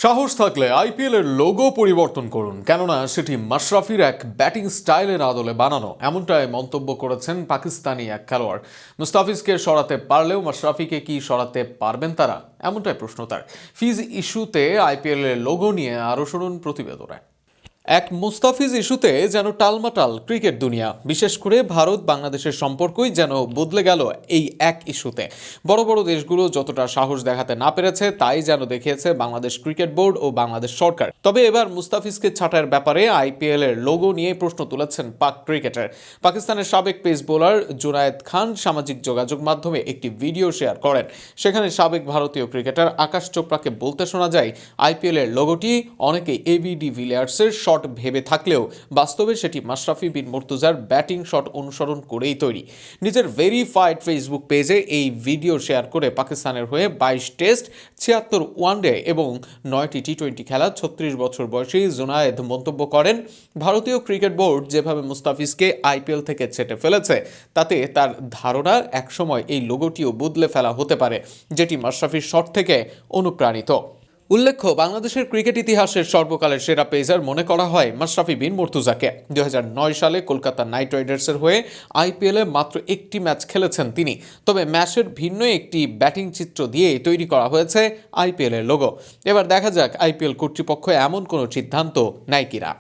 সাহস থাকলে আইপিএল এর লোগো পরিবর্তন করুন, কেননা সেটি মাশরাফির এক ব্যাটিং স্টাইলের আদলে বানানো। এমনটাই মন্তব্য করেছেন পাকিস্তানি এক খেলোয়াড়। মুস্তাফিজকে সরাতে পারলেও মাশরাফিকে কি সরাতে পারবেন তারা? এমনটাই প্রশ্ন তার। ফিজ ইস্যুতে আইপিএল এর লোগো নিয়ে আরও শুনুন প্রতিবেদনে। এক মুস্তাফিজ ইস্যুতে যেন টালমাটাল ক্রিকেট দুনিয়া। বিশেষ করে ভারত বাংলাদেশের সম্পর্কই যেন বদলে গেল এই এক ইস্যুতে। বড় বড় দেশগুলো যতটা সাহস দেখাতে না পেরেছে, তাই যেন দেখিয়েছে বাংলাদেশ ক্রিকেট বোর্ড ও বাংলাদেশ সরকার। তবে এবার মুস্তাফিজকে ছাঁটাইয়ের ব্যাপারে আইপিএল এর লোগো নিয়ে প্রশ্ন তুলেছেন পাক ক্রিকেটার। পাকিস্তানের সাবেক পেস বোলার জুনায়েদ খান সামাজিক যোগাযোগ মাধ্যমে একটি ভিডিও শেয়ার করেন। সেখানে সাবেক ভারতীয় ক্রিকেটার আকাশ চোপড়াকে বলতে শোনা যায়, আইপিএল এর লোগোটি অনেকেই এবি ডিভিলিয়ার্সের শট ভেবে থাকলেও বাস্তবে সেটি মাশরাফি বিন মুর্তজার ব্যাটিং শট অনুসরণ করেই তৈরি। নিজের ভেরিফাইড ফেসবুক পেজে এই ভিডিও শেয়ার করে পাকিস্তানের হয়ে 22 টেস্ট, 76 ওয়ানডে এবং 9টি টি-20 খেলা 36 বছর বয়সী জুনায়েদ মন্তব্য করেন, ভারতীয় ক্রিকেট বোর্ড যেভাবে মুস্তাফিজকে আইপিএল থেকে ছেঁটে ফেলেছে, তাতে তার ধারণা একসময় এই লোগোটিও বদলে ফেলা হতে পারে, যেটি মাশরাফির শট থেকে অনুপ্রাণিত। উল্লেখ্য, বাংলাদেশের ক্রিকেট ইতিহাসের সর্বকালের সেরা পেসার মনে করা হয় মাশরাফি বিন মুর্তজাকে। 2009 সালে কলকাতা নাইট রাইডার্সের হয়ে আইপিএলে মাত্র একটি ম্যাচ খেলেছেন তিনি। তবে ম্যাচের ভিন্ন একটি ব্যাটিং চিত্র দিয়ে তৈরি করা হয়েছে আইপিএল এর লোগো। এবার দেখা যাক আইপিএল কর্তৃপক্ষ এমন কোনো সিদ্ধান্ত নেয় কিনা।